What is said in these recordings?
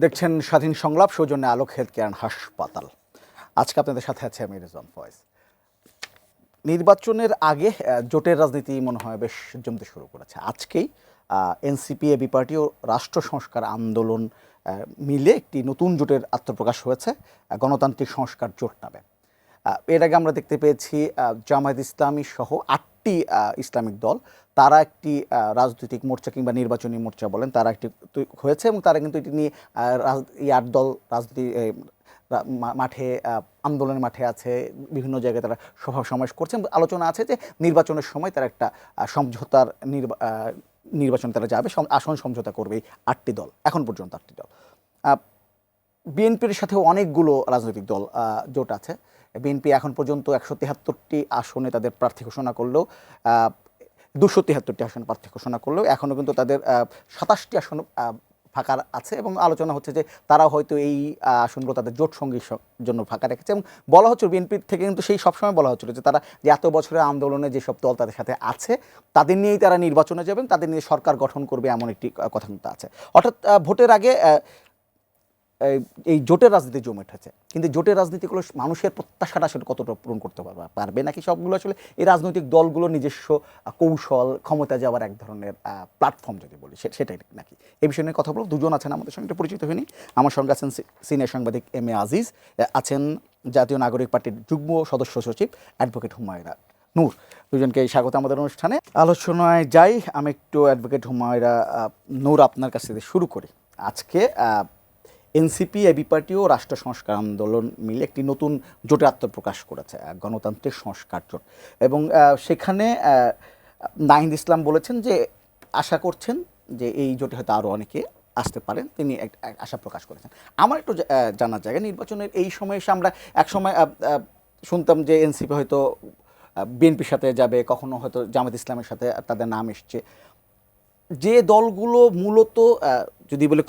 দেখছেন স্বাধীন সংলাপ, সৌজন্যে আলোক হেলথ কেয়ার অ্যান্ড হাসপাতাল। আজকে আপনাদের সাথে আছে আমি রেজওয়ান ফয়েজ। নির্বাচনের আগে জোটের রাজনীতি মনে হয় বেশ জমতে শুরু করেছে। আজকেই এনসিপি, এবি পার্টি ও রাষ্ট্র সংস্কার আন্দোলন মিলে একটি নতুন জোটের আত্মপ্রকাশ হয়েছে, গণতান্ত্রিক সংস্কার জোট নামে। এর আগে আমরা দেখতে পেয়েছি জামায়াত ইসলামী সহ 8টি ইসলামিক দল, তারা একটি রাজনৈতিক মোর্চা কিংবা নির্বাচনী মোর্চা বলেন, তারা একটি হয়েছে এবং তারা কিন্তু এটি নিয়ে এই 8 দল রাজনীতি মাঠে, আন্দোলনের মাঠে আছে, বিভিন্ন জায়গায় তারা সভা সমাবেশ করছে। আলোচনা আছে যে নির্বাচনের সময় তারা একটা সমঝোতার নির্বাচন তারা যাবে, আসন সমঝোতা করবে এই 8টি দল, এখন পর্যন্ত 8টি দল। বিএনপির সাথেও অনেকগুলো রাজনৈতিক দল জোট আছে। বিএনপি এখন পর্যন্ত 173টি আসনে তাদের প্রার্থী ঘোষণা করলেও 273টি আসনে প্রার্থী ঘোষণা করলেও এখনও কিন্তু তাদের 27টি আসন ফাঁকা আছে এবং আলোচনা হচ্ছে যে তারা হয়তো এই আসনগুলো তাদের জোট সঙ্গীর জন্য ফাঁকা রেখেছে। এবং বলা হচ্ছিল বিএনপির থেকে কিন্তু সেই সবসময় বলা হচ্ছিল যে তারা যে এত বছরের আন্দোলনে যেসব দল তাদের সাথে আছে তাদের নিয়েই তারা নির্বাচনে যাবেন, তাদের নিয়ে সরকার গঠন করবে, এমন একটি কথা কিন্তু আছে। অর্থাৎ ভোটের আগে এই জোটের রাজনীতি জমে উঠেছে, কিন্তু জোটের রাজনীতিগুলো মানুষের প্রত্যাশাটা আসলে কতটা পূরণ করতে পারবে, নাকি সবগুলো আসলে এই রাজনৈতিক দলগুলো নিজস্ব কৌশল, ক্ষমতা যাওয়ার এক ধরনের প্ল্যাটফর্ম যদি বলি সেটাই নাকি? এই বিষয় নিয়ে কথা বলব। দুজন আছেন আমাদের সঙ্গে, একটু পরিচিত হয়নি। আমার সঙ্গে আছেন সিনিয়র সাংবাদিক এম এ আজিজ, আছেন জাতীয় নাগরিক পার্টির যুগ্ম সদস্য সচিব অ্যাডভোকেট হুমায়রা নূর। দুজনকে স্বাগত আমাদের অনুষ্ঠানে। আলোচনায় যাই, আমি একটু অ্যাডভোকেট হুমায়রা নূর আপনার কাছ থেকে শুরু করি। আজকে এনসিপি, এবি পার্টি ও রাষ্ট্র সংস্কার আন্দোলন মিলে একটি নতুন জোটের আত্মপ্রকাশ করেছে, গণতান্ত্রিক সংস্কার জোট। এবং সেখানে নাহিদ ইসলাম বলেছেন যে আশা করছেন যে এই জোটে হয়তো আরও অনেকে আসতে পারেন, তিনি আশা প্রকাশ করেছেন। আমার একটু জানার জায়গা, নির্বাচনের এই সময় এসে আমরা একসময় শুনতাম যে এনসিপি হয়তো বিএনপির সাথে যাবে, কখনো হয়তো জামায়াত ইসলামের সাথে তাদের নাম এসছে। যে দলগুলো মূলত যদি বলে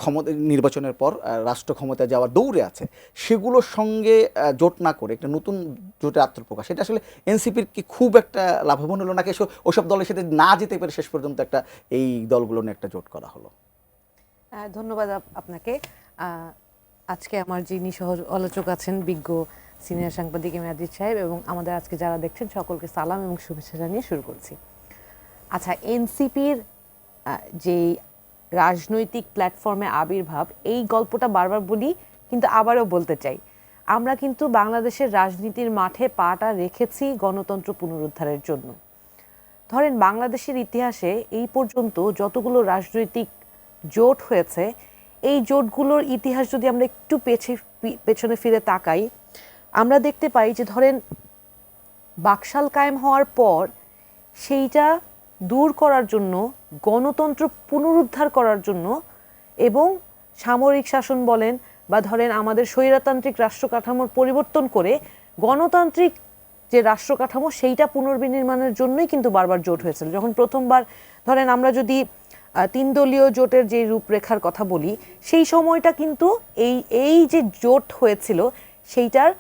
নির্বাচনের পর রাষ্ট্র ক্ষমতায় যাওয়ার দৌড়ে আছে, সেগুলোর সঙ্গে জোট না করে একটা নতুন জোটের আত্মপ্রকাশ, এটা আসলে এনসিপির কি খুব একটা লাভবান হলো, নাকি ওসব দলের সাথে না যেতে পেরে শেষ পর্যন্ত একটা এই দলগুলো নিয়ে একটা জোট করা হলো? ধন্যবাদ আপনাকে। আজকে আমার যিনি সহ আলোচক আছেন বিজ্ঞ সিনিয়র সাংবাদিক এম এ আজিজ সাহেব এবং আমাদের আজকে যারা দেখছেন সকলকে সালাম এবং শুভেচ্ছা জানিয়ে শুরু করছি। আচ্ছা, এনসিপির যেই রাজনৈতিক প্ল্যাটফর্মে আবির্ভাব, এই গল্পটা বারবার বলি কিন্তু আবারও বলতে চাই, আমরা কিন্তু বাংলাদেশের রাজনীতির মাঠে পাটা রেখেছি গণতন্ত্র পুনরুদ্ধারের জন্য। ধরেন বাংলাদেশের ইতিহাসে এই পর্যন্ত যতগুলো রাজনৈতিক জোট হয়েছে, এই জোটগুলোর ইতিহাস যদি আমরা একটু পেছনে ফিরে তাকাই, আমরা দেখতে পাই যে ধরেন বাকশাল কায়েম হওয়ার পর সেইটা দূর করার জন্য, গণতন্ত্র পুনরুদ্ধার করার জন্য এবং সামরিক শাসন বলেন বা ধরেন আমাদের স্বৈরতান্ত্রিক রাষ্ট্র কাঠামোর পরিবর্তন করে গণতান্ত্রিক যে রাষ্ট্র কাঠামো সেইটা পুনর্বিনির্মাণের জন্যই কিন্তু বারবার জোট হয়েছিল। যখন প্রথমবার ধরেন আমরা যদি 3 দলীয় জোটের যে রূপরেখার কথা বলি, সেই সময়টা কিন্তু এই যে জোট হয়েছিল সেইটার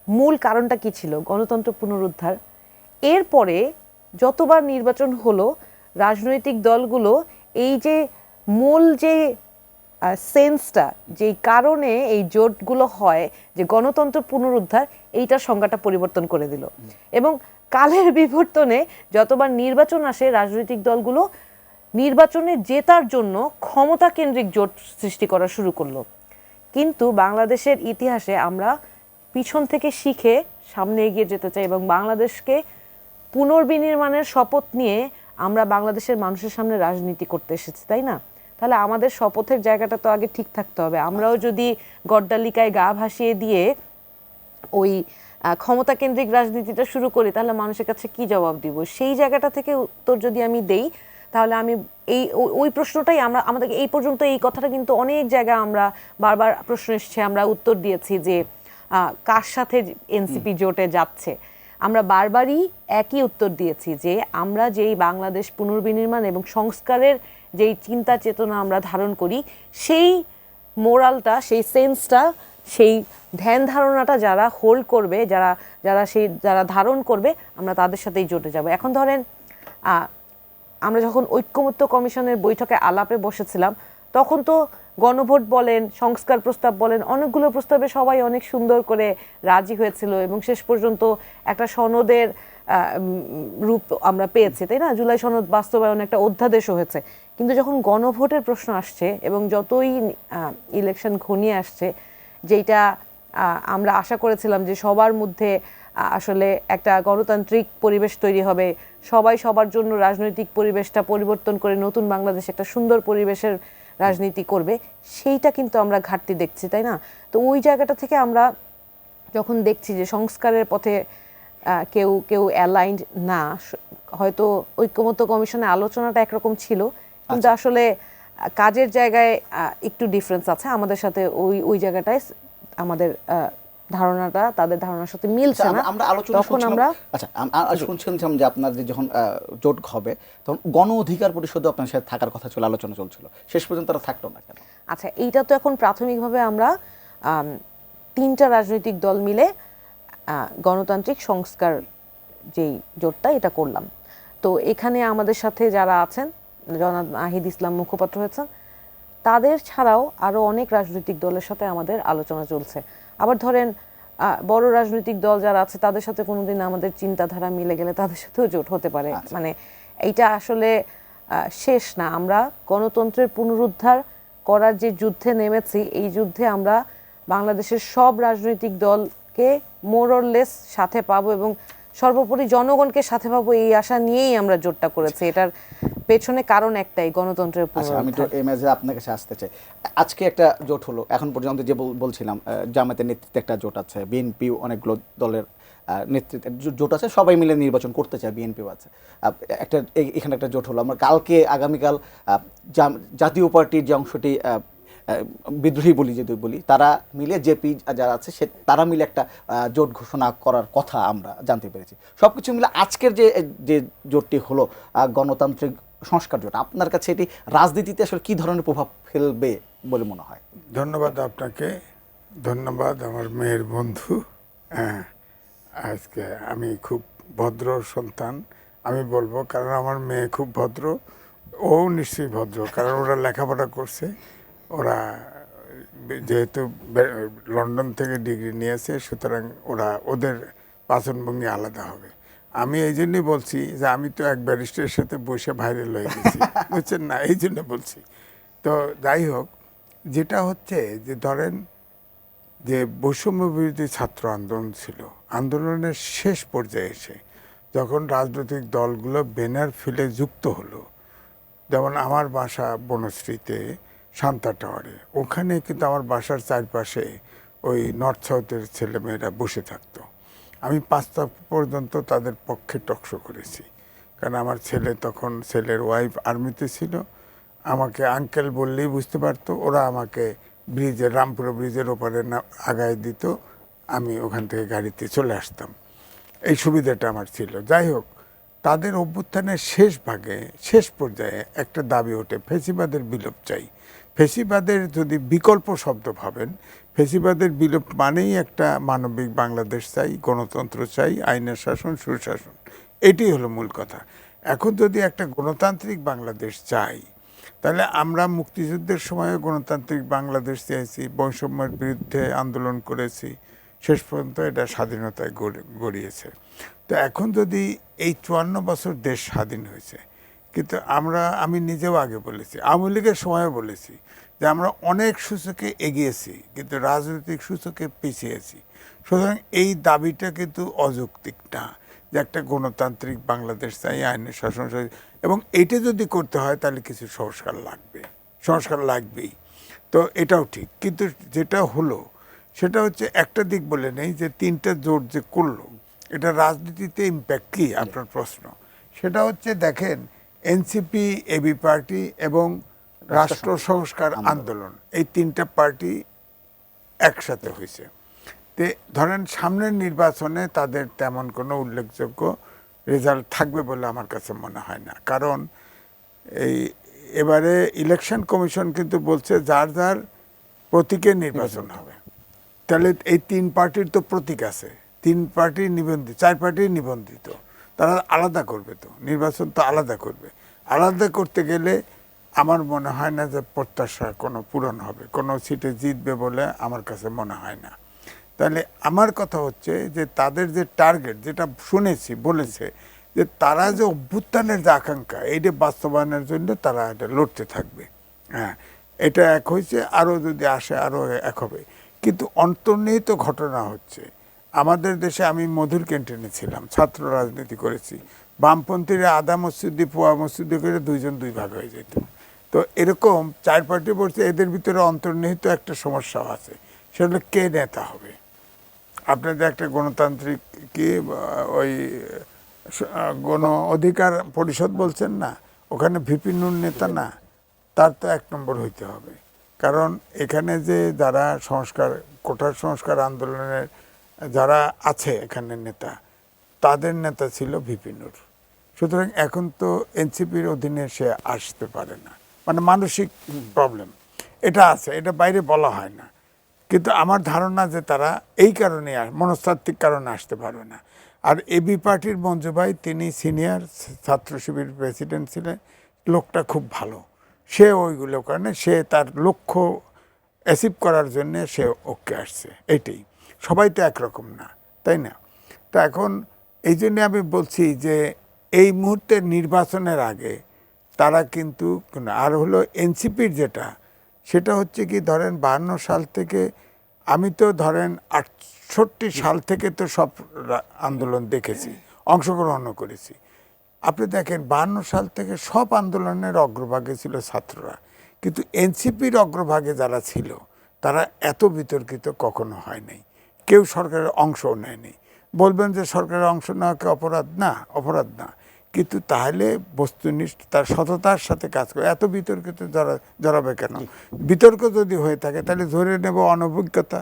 মূল কারণটা কি ছিল? গণতন্ত্র পুনরুদ্ধার। এরপরে যতবার নির্বাচন হলো, রাজনৈতিক দলগুলো এই যে মূল যে সেন্সটা, যেই কারণে এই জোটগুলো হয় যে গণতন্ত্র পুনরুদ্ধার, এইটার সংজ্ঞাটা পরিবর্তন করে দিল। এবং কালের বিবর্তনে যতবার নির্বাচন আসে, রাজনৈতিক দলগুলো নির্বাচনে জেতার জন্য ক্ষমতা কেন্দ্রিক জোট সৃষ্টি করা শুরু করলো। কিন্তু বাংলাদেশের ইতিহাসে আমরা পিছন থেকে শিখে সামনে এগিয়ে যেতে চাই এবং বাংলাদেশকে পুনর্বিনির্মাণের শপথ নিয়ে আমরা বাংলাদেশের মানুষের সামনে রাজনীতি করতে এসেছি, তাই না? তাহলে আমাদের শপথের জায়গাটা তো আগে ঠিক থাকতে হবে। আমরাও যদি গড্ডালিকায় গা ভাসিয়ে দিয়ে ওই ক্ষমতা কেন্দ্রিক রাজনীতিটা শুরু করি, তাহলে মানুষের কাছে কি জবাব দিব? সেই জায়গাটা থেকে উত্তর যদি আমি দেই, তাহলে আমি ওই প্রশ্নটাই আমাদের এই পর্যন্ত এই কথাটা কিন্তু অনেক জায়গায় আমরা বারবার প্রশ্ন এসছে, আমরা উত্তর দিয়েছি যে কার সাথে এনসিপি জোটে যাচ্ছে। আমরা বারবারই একই উত্তর দিয়েছি যে আমরা যেই বাংলাদেশ পুনর্বিনির্মাণ এবং সংস্কারের যেই চিন্তা চেতনা আমরা ধারণ করি, সেই মোরালটা, সেই সেন্সটা, সেই ধ্যান ধারণাটা যারা হোল্ড করবে, যারা ধারণ করবে, আমরা তাদের সাথেই জোটে যাব। এখন ধরেন আমরা যখন ঐক্যমত্য কমিশনের বৈঠকে আলাপে বসেছিলাম, তখন তো গণভোট বলেন, সংস্কার প্রস্তাব বলেন, অনেকগুলো প্রস্তাবে সবাই অনেক সুন্দর করে রাজি হয়েছিল এবং শেষ পর্যন্ত একটা সনদের রূপ আমরা পেয়েছি, তাই না? জুলাই সনদ বাস্তবায়ন একটা অধ্যাদেশও হয়েছে। কিন্তু যখন গণভোটের প্রশ্ন আসছে এবং যতই ইলেকশন ঘনিয়ে আসছে, যেটা আমরা আশা করেছিলাম যে সবার মধ্যে আসলে একটা গণতান্ত্রিক পরিবেশ তৈরি হবে, সবাই সবার জন্য রাজনৈতিক পরিবেশটা পরিবর্তন করে নতুন বাংলাদেশ একটা সুন্দর পরিবেশের রাজনীতি করবে, সেইটা কিন্তু আমরা ঘাটতি দেখছি, তাই না? তো ওই জায়গাটা থেকে আমরা যখন দেখছি যে সংস্কারের পথে কেউ কেউ অ্যালাইন্ড না, হয়তো ঐক্যমত্য কমিশনে আলোচনাটা একরকম ছিল, কিন্তু আসলে কাজের জায়গায় একটু ডিফারেন্স আছে আমাদের সাথে, ওই জায়গাটায় আমাদের ধারণাটা তাদের ধারণার সাথে মিলছে না। আমরা আলোচনা তখন আমরা শুনছিলাম যে আপনাদের যখন জোট হবে তখন গণ অধিকার পরিষদও আপনার সাথে থাকার কথা ছিল, আলোচনা চলছিল, শেষ পর্যন্ত তারা থাকলো না কেন? আচ্ছা, এইটা তো এখন প্রাথমিকভাবে আমরা তিনটা রাজনৈতিক দল মিলে গণতান্ত্রিক সংস্কার যেই জোটটা এটা করলাম। তো এখানে আমাদের সাথে যারা আছেন, জনাব নাহিদ ইসলাম মুখপাত্র হয়েছেন, তাদের ছাড়াও আরো অনেক রাজনৈতিক দলের সাথে আমাদের আলোচনা চলছে। আবার ধরেন বড় রাজনৈতিক দল যারা আছে তাদের সাথে কোনোদিন আমাদের চিন্তাধারা মিলে গেলে তাদের সাথেও জোট হতে পারে। মানে এইটা আসলে শেষ না। আমরা গণতন্ত্রের পুনরুদ্ধার করার যে যুদ্ধে নেমেছি, এই যুদ্ধে আমরা বাংলাদেশের সব রাজনৈতিক দলকে মোর অর লেস সাথে পাবো এবং সর্বোপরি জনগণকে সাথে পাবো, এই আশা নিয়েই আমরা জোটটা করেছি। এটার পেছনে কারণ একটাই, গণতন্ত্রের পুনরুদ্ধার। আমি তো এই মেসেজে আপনার কাছে আসতে চাই। আজকে একটা জোট হলো, এখন পর্যন্ত যে বলছিলাম জামায়াতের নেতৃত্বে একটা জোট আছে, বিএনপি অনেকগুলো দলের নেতৃত্বে জোট আছে, সবাই মিলে নির্বাচন করতে চায়, বিএনপিও আছে। একটা এখানে একটা জোট হলো। আমরা কালকে আগামীকাল জাতীয় পার্টির যে অংশটি বিদ্রোহী বলি তারা মিলে জেপি যারা আছে তারা মিলে একটা জোট ঘোষণা করার কথা আমরা জানতে পেরেছি। সবকিছু মিলে আজকের যে জোটটি হলো গণতান্ত্রিক সংস্কার জোট, আপনার কাছে এটি রাজনীতিতে আসলে কি ধরনের প্রভাব ফেলবে বলে মনে হয়? ধন্যবাদ আপনাকে, ধন্যবাদ আমার মেয়ের বন্ধু। আজকে আমি খুব ভদ্র সন্তান আমি বলবো, কারণ আমার মেয়ে খুব ভদ্র, ও নিশ্চয়ই ভদ্র, কারণ ওরা লেখাপড়া করছে, ওরা যেহেতু লন্ডন থেকে ডিগ্রি নিয়েছে, সুতরাং ওদের বাচনভঙ্গি আলাদা হবে। আমি এই জন্যই বলছি যে আমি তো এক ব্যারিস্টারের সাথে বসে ভাইরাল হয়ে গেছি, বুঝছেন না, এই জন্য বলছি। তো যাই হোক, যেটা হচ্ছে যে ধরেন যে বৈষম্য বিরোধী ছাত্র আন্দোলন ছিল, আন্দোলনের শেষ পর্যায়ে এসে যখন রাজনৈতিক দলগুলো ব্যানার ফেলে যুক্ত হলো, যেমন আমার বাসা বনশ্রীতে শান্তা টাওয়ারে, ওখানে কিন্তু আমার বাসার চারপাশে ওই নর্থ সাউথের ছেলেমেয়েরা বসে থাকতো। আমি 5টা পর্যন্ত তাদের পক্ষে টকশো করেছি, কারণ আমার ছেলের ওয়াইফ আর্মিতে ছিল, আমাকে আঙ্কেল বললেই বুঝতে পারতো। ওরা আমাকে রামপুরা ব্রিজের ওপারে আগায় দিত, আমি ওখান থেকে গাড়িতে চলে আসতাম, এই সুবিধাটা আমার ছিল। যাই হোক, তাদের অভ্যুত্থানের শেষ পর্যায়ে একটা দাবি ওঠে, ফ্যাসিবাদের বিলোপ চাই। ফ্যাসিবাদের যদি বিকল্প শব্দ ভাবেন, ফ্যাসিবাদের বিলোপ মানেই একটা মানবিক বাংলাদেশ চাই, গণতন্ত্র চাই, আইনের শাসন, সুশাসন, এটি হলো মূল কথা। এখন যদি একটা গণতান্ত্রিক বাংলাদেশ চাই, তাহলে আমরা মুক্তিযুদ্ধের সময় গণতান্ত্রিক বাংলাদেশ চেয়েছি, বৈষম্যের বিরুদ্ধে আন্দোলন করেছি, শেষ পর্যন্ত এটা স্বাধীনতায় গড়িয়েছে। তো এখন যদি এই 54 বছর দেশ স্বাধীন হয়েছে, কিন্তু আমি নিজেও আগে বলেছি, আওয়ামী লীগের সময়ও বলেছি যে আমরা অনেক সূচকে এগিয়েছি, কিন্তু রাজনৈতিক সূচকে পিছিয়েছি। সুতরাং এই দাবিটা কিন্তু অযৌক্তিক না যে একটা গণতান্ত্রিক বাংলাদেশ চাই, আইনের শাসন, এবং এইটা যদি করতে হয় তাহলে কিছু সংস্কার লাগবেই। তো এটাও ঠিক, কিন্তু যেটা হলো সেটা হচ্ছে একটা দিক বলে নেই যে 3টা জোট যে করলো, এটা রাজনীতিতে ইম্প্যাক্ট কী আপনার প্রশ্ন, সেটা হচ্ছে দেখেন এনসিপি, এবি পার্টি এবং রাষ্ট্র সংস্কার আন্দোলন, এই 3টা পার্টি একসাথে হয়েছে। তে ধরেন সামনের নির্বাচনে তাদের তেমন কোনো উল্লেখযোগ্য রেজাল্ট থাকবে বলে আমার কাছে মনে হয় না, কারণ এবারে ইলেকশন কমিশন কিন্তু বলছে যার যার প্রতীকে নির্বাচন হবে। তাহলে এই 3 পার্টির তো প্রতীক আছে, 3 পার্টি নিবন্ধিত, 4 পার্টি নিবন্ধিত, তারা আলাদা করবে, তো নির্বাচন তো আলাদা করবে। আলাদা করতে গেলে আমার মনে হয় না যে প্রত্যাশা কোনো পূরণ হবে, কোনো সিটে জিতবে বলে আমার কাছে মনে হয় না। তাহলে আমার কথা হচ্ছে যে তাদের যে টার্গেট, যেটা শুনেছি বলেছে যে তারা যে অভ্যুত্থানের যে আকাঙ্ক্ষা, এইটা বাস্তবায়নের জন্য তারা এটা লড়তে থাকবে। হ্যাঁ, এটা এক হয়েছে, আরও যদি আসে আরও এক হবে। কিন্তু অন্তর্নিহিত ঘটনা হচ্ছে, আমাদের দেশে আমি মধুর ক্যান্টিনে ছিলাম, ছাত্র রাজনীতি করেছি, বামপন্থীরা আধা মসজিদে পোয়া মসজিদে করে দুইজন দুই ভাগ হয়ে যেত। তো এরকম চার পার্টি বলছে, এদের ভিতরে অন্তর্নিহিত একটা সমস্যাও আছে, সেটা হলো কে নেতা হবে। আপনাদের একটা গণতান্ত্রিক কি ওই গণ অধিকার পরিষদ বলছেন না, ওখানে ভিপি নুর নেতা না, তার তো এক নম্বর হইতে হবে। কারণ এখানে যে যারা সংস্কার, কোটার সংস্কার আন্দোলনের যারা আছে এখানে নেতা, তাদের নেতা ছিল ভিপি নুর। সুতরাং এখন তো এনসিপির অধীনে সে আসতে পারে না, মানে মানসিক প্রবলেম এটা আছে, এটা বাইরে বলা হয় না। কিন্তু আমার ধারণা যে তারা এই কারণে মনস্তাত্ত্বিক কারণে আসতে পারবে না। আর এবি পার্টির মঞ্জু ভাই, তিনি সিনিয়র ছাত্র শিবির প্রেসিডেন্ট ছিলেন, লোকটা খুব ভালো, সে ওইগুলো কারণে সে তার লক্ষ্য অ্যাচিভ করার জন্যে সে ওকে আসছে, এইটাই। সবাই তো একরকম না, তাই না? তো এখন এই জন্যে আমি বলছি যে এই মুহূর্তে নির্বাচনের আগে তারা কিন্তু, আর হলো এনসিপির যেটা, সেটা হচ্ছে কি, ধরেন 52 সাল থেকে, আমি তো ধরেন 68 সাল থেকে তো সব আন্দোলন দেখেছি, অংশগ্রহণও করেছি। আপনি দেখেন 52 সাল থেকে সব আন্দোলনের অগ্রভাগে ছিল ছাত্ররা, কিন্তু এনসিপির অগ্রভাগে যারা ছিল তারা এত বিতর্কিত কখনো হয় নাই, কেউ সরকারের অংশও নেয়নি। বলবেন যে সরকারের অংশ নেওয়াকে অপরাধ না, অপরাধ না, কিন্তু তাহলে বস্তুনিষ্ঠ তার সততার সাথে কাজ করে এত বিতর্কিত জড়াবে কেন? বিতর্ক যদি হয়ে থাকে তাহলে ধরে নেব অনভিজ্ঞতা,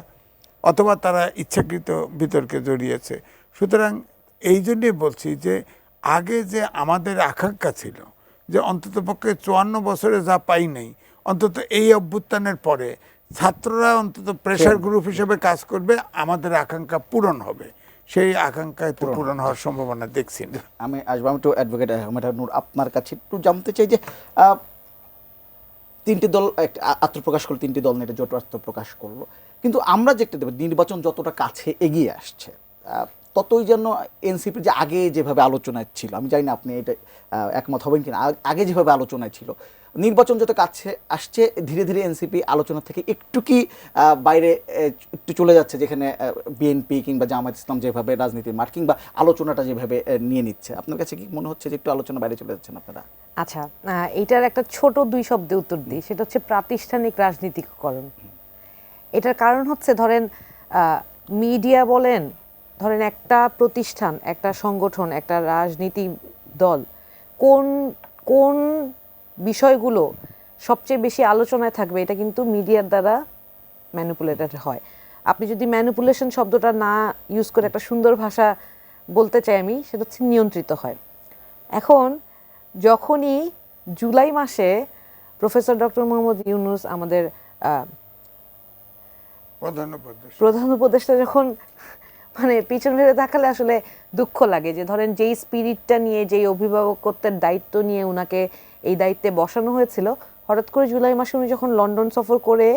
অথবা তারা ইচ্ছাকৃত বিতর্কে জড়িয়েছে। সুতরাং এই জন্যই বলছি যে আগে যে আমাদের আকাঙ্ক্ষা ছিল যে অন্ততপক্ষে 54 বছরে যা পাই নাই, অন্তত এই অভ্যুত্থানের পরে ছাত্ররা অন্তত প্রেশার গ্রুপ হিসেবে কাজ করবে, আমাদের আকাঙ্ক্ষা পূরণ হবে, সেই আকাঙ্ক্ষায় তো পূরণ হওয়ার সম্ভাবনা দেখছি না। আমি আসবো, আমি একটু অ্যাডভোকেট আহমেদ নূর আপনার কাছে একটু জানতে চাই যে তিনটি দল আত্মপ্রকাশ করলো, তিনটি দল নিয়ে জোট আত্মপ্রকাশ করলো, কিন্তু আমরা দেখতে দেবো নির্বাচন যতটা কাছে এগিয়ে আসছে, ততই যেন এনসিপির যে আগে যেভাবে আলোচনায় ছিল, আমি জানি না আপনি এটা একমত হবেন কিনা, আগে যেভাবে আলোচনায় ছিল, নির্বাচন যত কাছে আসছে ধীরে ধীরে এনসিপি আলোচনা থেকে একটু কি বাইরে একটু চলে যাচ্ছে, যেখানে বিএনপি কিংবা জামায়াত ইসলাম যেভাবে রাজনীতির মাঠ কিংবা আলোচনাটা যেভাবে নিয়ে নিচ্ছে, আপনার কাছে কি মনে হচ্ছে যে একটু আলোচনা বাইরে চলে যাচ্ছেন আপনারা? আচ্ছা, এইটার একটা ছোট দুই শব্দে উত্তর দিই, সেটা হচ্ছে প্রাতিষ্ঠানিক রাজনীতিকরণ। এটার কারণ হচ্ছে, ধরেন মিডিয়া বলেন, ধরেন একটা প্রতিষ্ঠান, একটা সংগঠন, একটা রাজনীতি দল কোন কোন বিষয়গুলো সবচেয়ে বেশি আলোচনায় থাকবে, এটা কিন্তু মিডিয়ার দ্বারা ম্যানিপুলেটেড হয়। আপনি যদি ম্যানিপুলেশন শব্দটা না ইউজ করে একটা সুন্দর ভাষা বলতে চাই আমি, সেটা হচ্ছে নিয়ন্ত্রিত হয়। এখন যখনই জুলাই মাসে প্রফেসর ডক্টর মোহাম্মদ ইউনূস, আমাদের প্রধান উপদেষ্টা, যখন মানে পিছন ফিরে তাকালে আসলে দুঃখ লাগে যে ধরেন যেই স্পিরিটটা নিয়ে, যেই অভিভাবকত্বের দায়িত্ব নিয়ে উনাকে এই দায়িত্বে বসানো হয়েছিল, হঠাৎ করে জুলাই মাসে উনি যখন লন্ডন সফর করে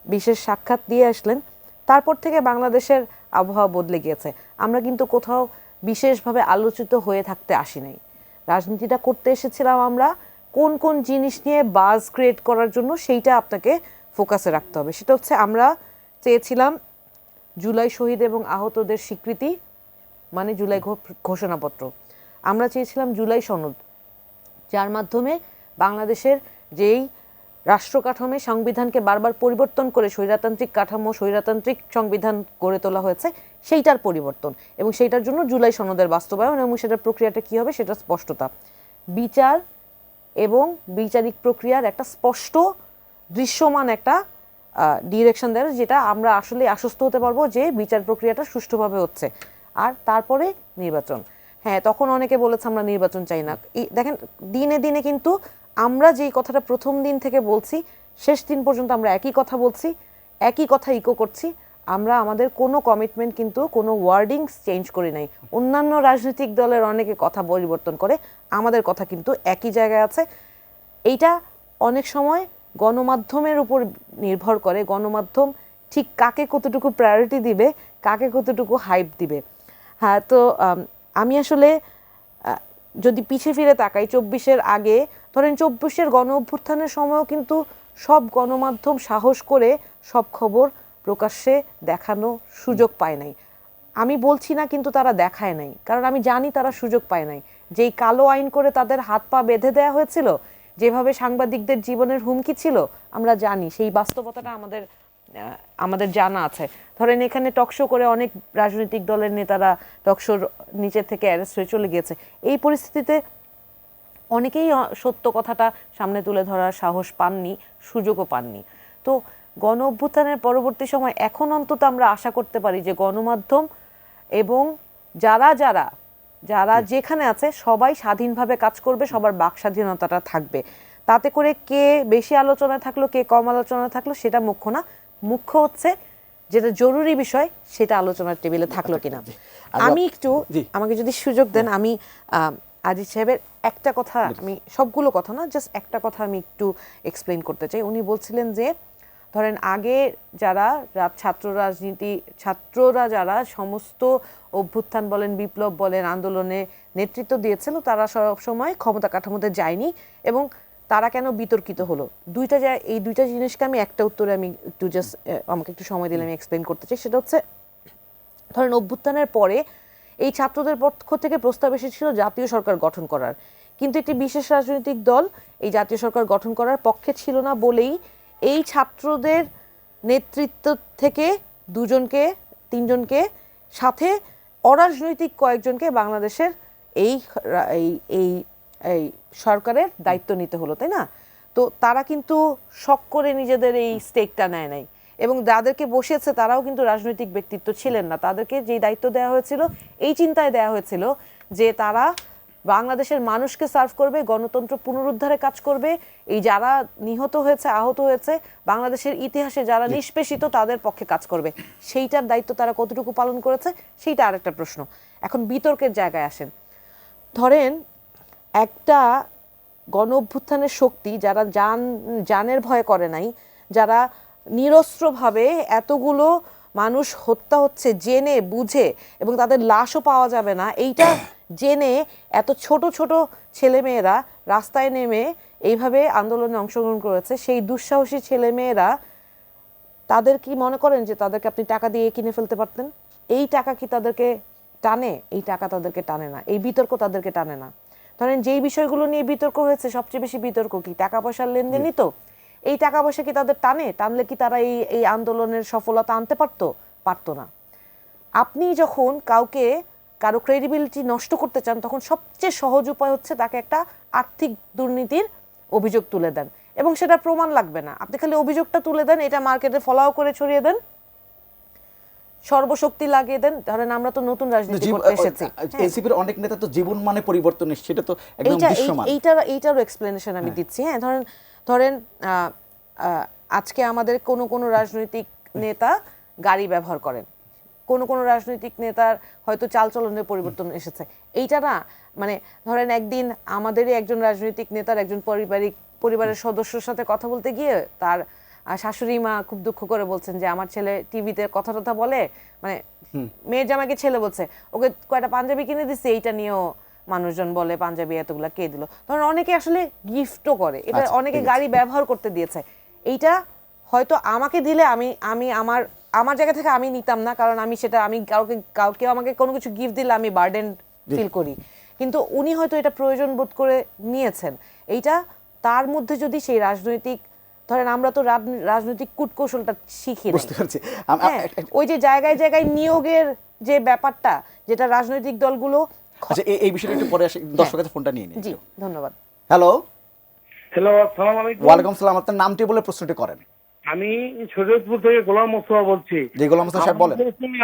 বিশেষ সাক্ষাৎ দিয়ে আসলেন, তারপর থেকে বাংলাদেশের আবহাওয়া বদলে গিয়েছে। আমরা কিন্তু কোথাও বিশেষভাবে আলোচিত হয়ে থাকতে আসি নাই, রাজনীতিটা করতে এসেছিলাম আমরা কোন কোন জিনিস নিয়ে বাজ ক্রিয়েট করার জন্য, সেইটা আপনাকে ফোকাসে রাখতে হবে। সেটা হচ্ছে আমরা চেয়েছিলাম জুলাই শহীদ এবং আহতদের স্বীকৃতি, মানে জুলাই ঘোষণাপত্র। আমরা চেয়েছিলাম জুলাই সনদ, যার মাধ্যমে বাংলাদেশের যেই রাষ্ট্রকাঠামো, সংবিধানকে বারবার পরিবর্তন করে স্বৈরতান্ত্রিক কাঠামো, স্বৈরতান্ত্রিক সংবিধান গড়ে তোলা হয়েছে, সেইটার পরিবর্তন, এবং সেইটার জন্য জুলাই সনদের বাস্তবায়ন, এবং সেটার প্রক্রিয়াটা কী হবে সেটা স্পষ্টতা, বিচার এবং বিচারিক প্রক্রিয়ার একটা স্পষ্ট দৃশ্যমান একটা ডিরেকশন দেয়, যেটা আমরা আসলে আশ্বস্ত হতে পারবো যে বিচার প্রক্রিয়াটা সুষ্ঠুভাবে হচ্ছে। আর তারপরে নির্বাচন। হ্যাঁ, তখন অনেকে বলেছে আমরা নির্বাচন চাই না। দেখেন, দিনে দিনে কিন্তু আমরা যেই কথাটা প্রথম দিন থেকে বলছি, শেষ দিন পর্যন্ত আমরা একই কথা বলছি, একই কথা ইকো করছি। আমরা আমাদের কোনো কমিটমেন্ট কিন্তু, কোনো ওয়ার্ডিংস চেঞ্জ করি নাই। অন্যান্য রাজনৈতিক দলের অনেকে কথা পরিবর্তন করে, আমাদের কথা কিন্তু একই জায়গায় আছে। এইটা অনেক সময় গণমাধ্যমের উপর নির্ভর করে, গণমাধ্যম ঠিক কাকে কতটুকু প্রায়োরিটি দিবে, কাকে কতটুকু হাইপ দিবে। হ্যাঁ, তো আমি আসলে যদি পিছে ফিরে তাকাই 24-এর আগে, ধরেন 24-এর গণ অভ্যুত্থানের সময়ও কিন্তু সব গণমাধ্যম সাহস করে সব খবর প্রকাশ্যে দেখানো সুযোগ পায় নাই। আমি বলছি না কিন্তু তারা দেখায় নাই, কারণ আমি জানি তারা সুযোগ পায় নাই। যেই কালো আইন করে তাদের হাত পা বেঁধে দেওয়া হয়েছিল, যেভাবে সাংবাদিকদের জীবনের হুমকি ছিল, আমরা জানি সেই বাস্তবতাটা আমাদের জানা আছে। ধরেন এখানে টকশো করে অনেক রাজনৈতিক দলের নেতারা টকশোর নিচে থেকে অ্যারেস্ট হয়ে চলে গিয়েছে। এই পরিস্থিতিতে অনেকেই সত্য কথাটা সামনে তুলে ধরার সাহস পাননি, সুযোগও পাননি। তো গণ অভ্যুত্থানের পরবর্তী সময় এখন অন্তত আমরা আশা করতে পারি যে গণমাধ্যম এবং যারা যারা যারা যেখানে আছে সবাই স্বাধীনভাবে কাজ করবে, সবার বাক স্বাধীনতাটা থাকবে। তাতে করে কে বেশি আলোচনায় থাকলো, কে কম আলোচনায় থাকলো সেটা মুখ্য না, মুখ্য হচ্ছে যেটা জরুরি বিষয় সেটা আলোচনার টেবিলে থাকলো কিনা। আমি একটু, আমাকে যদি সুযোগ দেন, আমি আজিজ সাহেবের একটা কথা, আমি সবগুলো কথা না, জাস্ট একটা কথা আমি একটু এক্সপ্লেইন করতে চাই। উনি বলছিলেন যে ধরেন আগে যারা ছাত্ররা যারা সমস্ত অভ্যুত্থান বলেন, বিপ্লব বলেন, আন্দোলনে নেতৃত্ব দিয়েছিল, তারা সব সময় ক্ষমতা কাঠামোতে যায়নি এবং তারা কেন বিতর্কিত হলো। এই দুইটা জিনিসকে আমি একটা উত্তরে আমি একটু জাস্ট, আমাকে একটু সময় দিলে আমি এক্সপ্লেইন করতে চাই। সেটা হচ্ছে ধরেন অভ্যুত্থানের পরে এই ছাত্রদের পক্ষ থেকে প্রস্তাব এসেছিল জাতীয় সরকার গঠন করার, কিন্তু একটি বিশেষ রাজনৈতিক দল এই জাতীয় সরকার গঠন করার পক্ষে ছিল না বলেই এই ছাত্রদের নেতৃত্ব থেকে 2-3জনকে সাথে অরাজনৈতিক কয়েকজনকে বাংলাদেশের এই এই এই সরকারের দায়িত্ব নিতে হলো, তাই না? তো তারা কিন্তু শখ করে নিজেদের এই স্টেকটা নেয় নাই, এবং যাদেরকে বসেছে তারাও কিন্তু রাজনৈতিক ব্যক্তিত্ব ছিলেন না। তাদেরকে যেই দায়িত্ব দেওয়া হয়েছিল এই চিন্তায় দেওয়া হয়েছিল যে তারা বাংলাদেশের মানুষকে সার্ভ করবে, গণতন্ত্র পুনরুদ্ধারে কাজ করবে, এই যারা নিহত হয়েছে, আহত হয়েছে, বাংলাদেশের ইতিহাসে যারা নিষ্পেষিত তাদের পক্ষে কাজ করবে। সেইটার দায়িত্ব তারা কতটুকু পালন করেছে সেইটা আরেকটা প্রশ্ন। এখন বিতর্কের জায়গায় আসেন। ধরেন একটা গণ অভ্যুত্থানের শক্তি যারা জানের ভয় করে নাই, যারা নিরস্ত্রভাবে এতগুলো মানুষ হত্যা হচ্ছে জেনে বুঝে, এবং তাদের লাশও পাওয়া যাবে না এইটা জেনে এত ছোট ছোট ছেলেমেয়েরা রাস্তায় নেমে এইভাবে আন্দোলনে অংশগ্রহণ করেছে, সেই দুঃসাহসী ছেলেমেয়েরা, তাদের কি মনে করেন যে তাদেরকে আপনি টাকা দিয়ে কিনে ফেলতে পারতেন? এই টাকা কি তাদেরকে টানে? এই টাকা তাদেরকে টানে না, এই বিতর্ক তাদেরকে টানে না। ধরেন যেই বিষয়গুলো নিয়ে বিতর্ক হয়েছে, সবচেয়ে বেশি বিতর্ক কি টাকা পয়সার লেনদেনই তো। এই টাকা পয়সা কি তাদের টানলে কি তারা এই আন্দোলনের সফলতা আনতে পারতো না। আপনি যখন কারো ক্রেডিবিলিটি নষ্ট করতে চান, তখন সবচেয়ে সহজ উপায় হচ্ছে তাকে একটা আর্থিক দুর্নীতির অভিযোগ তুলে দেন, এবং সেটা প্রমাণ লাগবে না, আপনি খালি অভিযোগটা তুলে দেন, এটা মার্কেটে ফলাও করে ছড়িয়ে দেন, সর্বশক্তি লাগিয়ে দেন। ধরেন আমরা তো নতুন রাজনীতি করতে এসেছি, এনসিপির অনেক নেতা তো জীবন মানে পরিবর্তন এসেছে, সেটা তো একদম দৃশ্যমান। এইটারও এক্সপ্লেনেশন আমি দিচ্ছি। হ্যাঁ, ধরেন আজকে আমাদের কোন রাজনৈতিক নেতা গাড়ি ব্যবহার করেন, কোন রাজনৈতিক নেতার হয়তো চালচলনের পরিবর্তন এসেছে। এইটা না, মানে ধরেন একদিন আমাদেরই একজন রাজনৈতিক নেতার একজন পরিবারের সদস্যর সাথে কথা বলতে গিয়ে তার শাশুড়ি মা খুব দুঃখ করে বলছেন যে আমার ছেলে টিভিতে কথা বলে, মানে মেয়ের জামাইকে ছেলে বলছে ওকে কয়টা পাঞ্জাবি কিনে দিচ্ছে, এইটা নিয়েও মানুষজন বলে পাঞ্জাবি এতগুলা কে দিল। ধরেন অনেকে আসলে গিফটও করে, এটা অনেকে গাড়ি ব্যবহার করতে দিয়েছে। এইটা হয়তো আমাকে দিলে আমি আমার জায়গা থেকে আমি নিতাম না, কারণ আমি কাউকে আমাকে কোনো কিছু গিফট দিলে আমি বার্ডেন ফিল করি, কিন্তু উনি হয়তো এটা প্রয়োজন বোধ করে নিয়েছেন। এইটা তার মধ্যে যদি সেই রাজনৈতিক, ধরেন আমরা তো রাজনৈতিক কূটকৌশলটা শিখি, বুঝতে পারছি। ওই যে জায়গায় জায়গায় নিয়োগের যে ব্যাপারটা, যেটা রাজনৈতিক দলগুলো, আচ্ছা এই বিষয়টা একটু পরে আসি, দর্শকের কাছে ফোনটা নিয়ে নিই। জি, ধন্যবাদ। হ্যালো, আসসালামু আলাইকুম। ওয়ালাইকুম সালাম। আপনার নামটি বলে প্রশ্নটি করেন। আমি শরীয়তপুর থেকে গোলাম মোস্তফা বলছি। জি, গোলাম মোস্তফা সাহেব বলেন।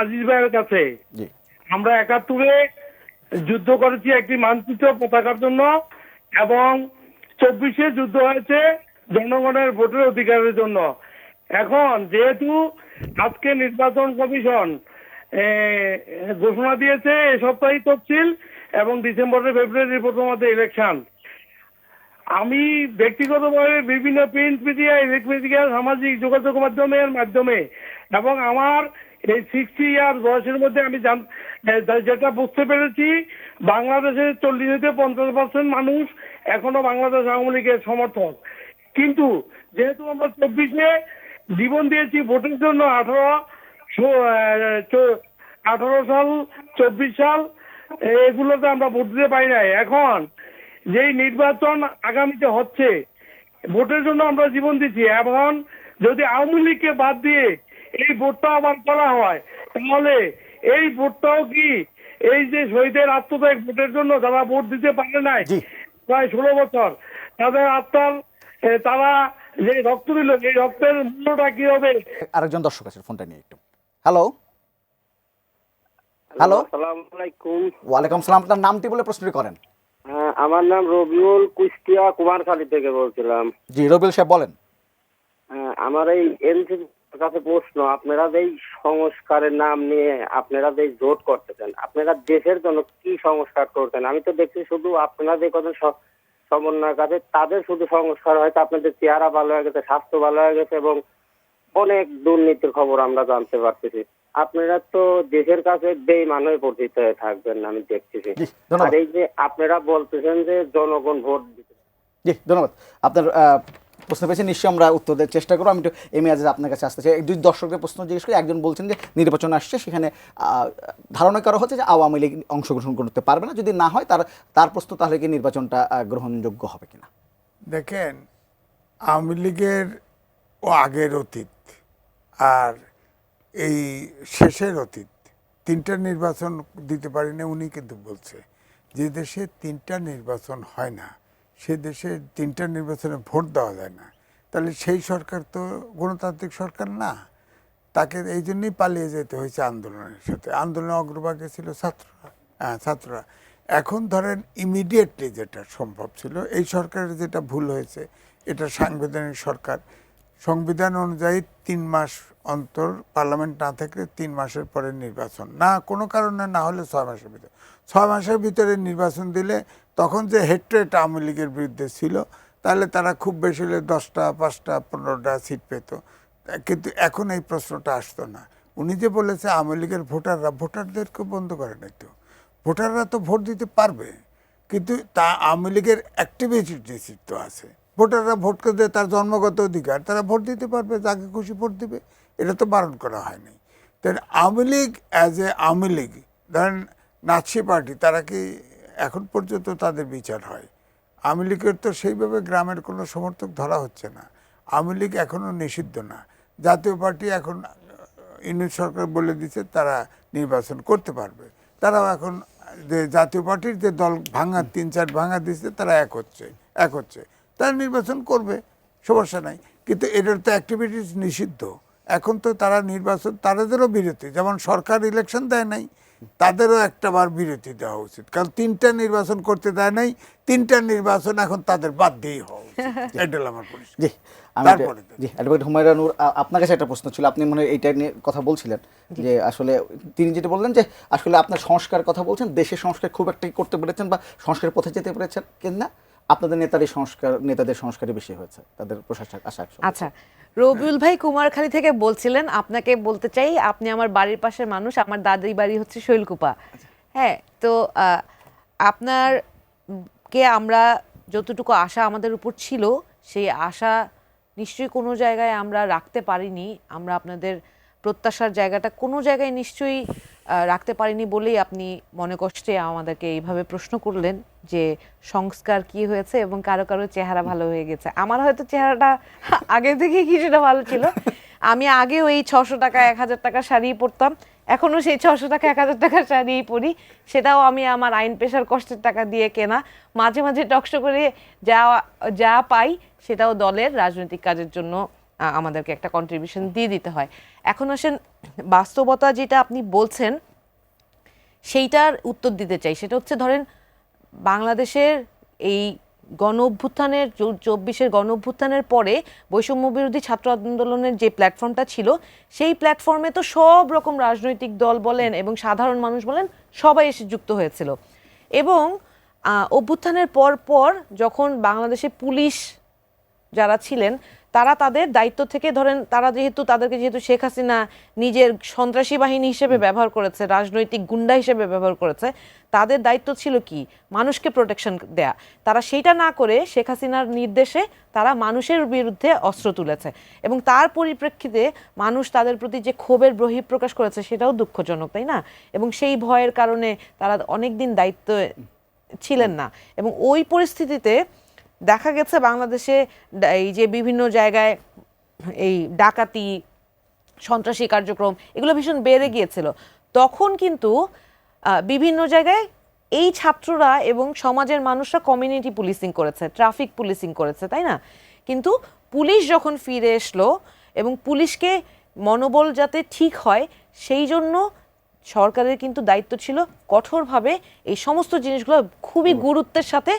আজিজ ভাইয়ের কাছে, জি, আমরা ৭১-এ যুদ্ধ করেছি একটি মানচিত্র পতাকার জন্য, এবং ২৪-এ যুদ্ধ হয়েছে জনগণের ভোটের অধিকারের জন্য। এখন যেহেতু আজকে নির্বাচন কমিশন ঘোষণা দিয়েছে এ সপ্তাহে তফসিল এবং ডিসেম্বরের ফেব্রুয়ারির প্রথমার্ধে ইলেকশন, আমি ব্যক্তিগতভাবে বিভিন্ন প্রিন্ট মিডিয়া, ইলেকট্রনিক মিডিয়া, সামাজিক যোগাযোগ মাধ্যমে এবং আমার এই 60 ইয়ার বয়সের মধ্যে আমি যেটা বুঝতে পেরেছি, বাংলাদেশের 40 থেকে 50% মানুষ এখনো বাংলাদেশ আওয়ামী লীগের সমর্থক। কিন্তু যেহেতু আমরা 24-এ জীবন দিয়েছি ভোটের জন্য, 18 সাল 24 সাল এগুলোতে আমরা ভোট দিতে পারি নাই। এখন যেই নির্বাচন আগামীতে হচ্ছে, ভোটের জন্য আমরা জীবন দিচ্ছি, এখন যদি আওয়ামী লীগকে বাদ দিয়ে এই ভোটটা আবার করা হয়, তাহলে এই ভোটটাও কি এই যে শহীদের আত্মত্যাগ ভোটের জন্য যারা ভোট দিতে পারে নাই জি। প্রায় 16 বছর, তাদের আত্মার তারা যে রক্ত দিল, এই রক্তের মূল্যটা কি হবে? আরেকজন দর্শক আছে, ফোনটা নিয়ে একটু। হ্যালো হ্যালো, আসসালামু আলাইকুম। ওয়ালাইকুম সালাম। আপনার নামটি বলে প্রশ্নটি করেন। হ্যাঁ, আমার নাম রবিউল, কুষ্টিয়া কুমারখালী থেকে বলছিলাম। জি রবিউল সাহেব বলেন। হ্যাঁ, আমার এই এনসিপির কাছে প্রশ্ন, আপনারা যে সংস্কারের নাম নিয়ে আপনারা যে জোট করতেছেন, আপনারা দেশের জন্য কি সংস্কার করতেন? আমি তো দেখছি শুধু আপনারা যে কথা সমন্বয় কাছে তাদের শুধু সংস্কার হয়তো আপনাদের চেহারা ভালো হয়ে গেছে, স্বাস্থ্য ভালো হয়ে গেছে এবং অনেক দুর্নীতির খবর আমরা জানতে পারতেছি। আপনারা তো দেশের কাছে বেঈমান হয়ে পরিচিত হয়ে থাকবেন না, আমি দেখতেছি। জি ধন্যবাদ। আর এই যে আপনারা বলতেছেন যে জনগণ ভোট দিতে, জি ধন্যবাদ। আপনার প্রশ্ন পেয়েছে, নিশ্চয়ই আমরা উত্তর দেওয়ার চেষ্টা করবো। আমি একটু এম এ আপনার কাছে আসতে চাই। দুই দর্শকদের প্রশ্ন জিজ্ঞেস করি। একজন বলছেন যে নির্বাচন আসছে, সেখানে ধারণা করা হচ্ছে যে আওয়ামী লীগ অংশগ্রহণ করতে পারবে না, যদি না হয় তার প্রশ্ন তাহলে কি নির্বাচনটা গ্রহণযোগ্য হবে কিনা? দেখেন, আওয়ামী লীগের আগের অতীত আর এই শেষের অতীত, 3টা নির্বাচন দিতে পারি না উনি কিন্তু বলছে। যে দেশে 3টা নির্বাচন হয় না, সে দেশে 3টা নির্বাচনে ভোট দেওয়া যায় না, তাহলে সেই সরকার তো গণতান্ত্রিক সরকার না। তাকে এই জন্যই পালিয়ে যেতে হয়েছে আন্দোলনের সাথে। আন্দোলনে অগ্রভাগে ছিল ছাত্ররা। এখন ধরেন ইমিডিয়েটলি যেটা সম্ভব ছিল, এই সরকারের যেটা ভুল হয়েছে, এটা সাংবিধানিক সরকার, সংবিধান অনুযায়ী 3 মাস অন্তর পার্লামেন্ট না থাকলে 3 মাসের পরে নির্বাচন, না কোনো কারণে না হলে 6 মাসের ভিতরে, 6 মাসের ভিতরে নির্বাচন দিলে তখন যে হেট্রেট আওয়ামী লীগের বিরুদ্ধে ছিল, তাহলে তারা খুব বেশি হলে 10টা 5টা 15টা সিট পেত। কিন্তু এখন এই প্রশ্নটা আসতো না। উনি যে বলেছে আওয়ামী লীগের ভোটারদেরকে বন্ধ করে নাই তো, ভোটাররা তো ভোট দিতে পারবে, কিন্তু তা আওয়ামী লীগের অ্যাক্টিভিটি তো আছে। ভোটাররা ভোট করতে তার জন্মগত অধিকার, তারা ভোট দিতে পারবে, যাকে খুশি ভোট দিবে, এটা তো বারণ করা হয়নি। তাই আওয়ামী লীগ অ্যাজ এ আওয়ামী লীগ, ধরেন নাৎসি পার্টি, তারা কি এখন পর্যন্ত তাদের বিচার হয়? আওয়ামী লীগের তো সেইভাবে গ্রামের কোনো সমর্থক ধরা হচ্ছে না। আওয়ামী লীগ এখনও নিষিদ্ধ না। জাতীয় পার্টি এখন ইউনিট সরকার বলে দিচ্ছে তারা নির্বাচন করতে পারবে। তারাও এখন যে জাতীয় পার্টির যে দল ভাঙা 3-4 ভাঙা দিচ্ছে, তারা এক হচ্ছে তারা নির্বাচন করবে, সমস্যা নাই। কিন্তু এটার তো অ্যাক্টিভিটিস নিষিদ্ধ। এখন তো তারা নির্বাচন, তাদেরও বিরতি, যেমন সরকার ইলেকশন দেয় নাই, তাদেরও একটাবার বিরতি দেওয়া উচিত, কারণ 3টা নির্বাচন করতে দেয় নাই। 3টা নির্বাচন এখন তাদের বাদ দিয়েই হওয়া উচিত। এটা হলো আমার পরিষ্কার। জি জি অ্যাডভোকেট হুমায়রা নূর, আপনার কাছে একটা প্রশ্ন ছিল। আপনি মনে হয় এইটা নিয়ে কথা বলছিলেন যে আসলে তিনি যেটা বললেন যে আসলে আপনার সংস্কার কথা বলছেন, দেশের সংস্কার খুব একটা করতে পেরেছেন বা সংস্কারের পথে যেতে পেরেছেন কিনা, আপনাদের নেতাদের সংস্কারই বেশি হয়েছে, তাদের প্রশাসক আশা। আচ্ছা, রবিউল ভাই কুমারখালী থেকে বলছিলেন, আপনাকে বলতে চাই আপনি আমার বাড়ির পাশের মানুষ, আমার দাদির বাড়ি হচ্ছে শৈলকুপা। হ্যাঁ, তো আপনার কে আমরা যতটুকু আশা আমাদের উপর ছিল, সেই আশা নিশ্চয়ই কোনো জায়গায় আমরা রাখতে পারিনি। আমরা আপনাদের প্রত্যাশার জায়গাটা কোনো জায়গায় নিশ্চয়ই রাখতে পারিনি বলেই আপনি মনে কষ্টে আমাদেরকে এইভাবে প্রশ্ন করলেন যে সংস্কার কি হয়েছে এবং কারো কারো চেহারা ভালো হয়ে গেছে। আমার হয়তো চেহারাটা আগে থেকে কিছুটা ভালো ছিল। আমি আগেও এই 600 টাকা 1000 টাকা শাড়ি পরতাম, এখনও সেই 600 টাকা 1000 টাকার শাড়িই পরি, সেটাও আমি আমার আইন পেশার কষ্টের টাকা দিয়ে কেনা। মাঝে মাঝে টকশো করে যা পাই সেটাও দলের রাজনৈতিক কাজের জন্য আমাদেরকে একটা কন্ট্রিবিউশন দিয়ে দিতে হয়। এখন আসেন বাস্তবতা, যেটা আপনি বলছেন সেইটার উত্তর দিতে চাই। সেটা হচ্ছে, ধরেন বাংলাদেশের এই গণ অভ্যুত্থানের 24-এর গণ অভ্যুত্থানের পরে বৈষম্য বিরোধী ছাত্র আন্দোলনের যে প্ল্যাটফর্মটা ছিল, সেই প্ল্যাটফর্মে তো সব রকম রাজনৈতিক দল বলেন এবং সাধারণ মানুষ বলেন সবাই এসে যুক্ত হয়েছিল। এবং অভ্যুত্থানের পর পর যখন বাংলাদেশে পুলিশ যারা ছিলেন তারা তাদের দায়িত্ব থেকে ধরেন তারা তাদেরকে যেহেতু শেখ হাসিনা নিজের সন্ত্রাসী বাহিনী হিসেবে ব্যবহার করেছে, রাজনৈতিক গুন্ডা হিসেবে ব্যবহার করেছে, তাদের দায়িত্ব ছিল কি মানুষকে প্রোটেকশন দেয়া। তারা সেইটা না করে শেখ হাসিনার নির্দেশে তারা মানুষের বিরুদ্ধে অস্ত্র তুলেছে এবং তার পরিপ্রেক্ষিতে মানুষ তাদের প্রতি যে ক্ষোভের বহিঃপ্রকাশ করেছে সেটাও দুঃখজনক, তাই না? এবং সেই ভয়ের কারণে তারা অনেক দিন দায়িত্ব ছিলেন না এবং ওই পরিস্থিতিতে দেখা গেছে বাংলাদেশে এই যে বিভিন্ন জায়গায় এই ডাকাতি, সন্ত্রাসী কার্যক্রম এগুলো ভীষণ বেড়ে গিয়েছিল। তখন কিন্তু বিভিন্ন জায়গায় এই ছাত্ররা এবং সমাজের মানুষরা কমিউনিটি পুলিশিং করেছে, ট্রাফিক পুলিশিং করেছে, তাই না? কিন্তু পুলিশ যখন ফিরে এসলো এবং পুলিশকে মনোবল যাতে ঠিক হয় সেই জন্য সরকারের কিন্তু দায়িত্ব ছিল কঠোরভাবে এই সমস্ত জিনিসগুলো খুবই গুরুত্বের সাথে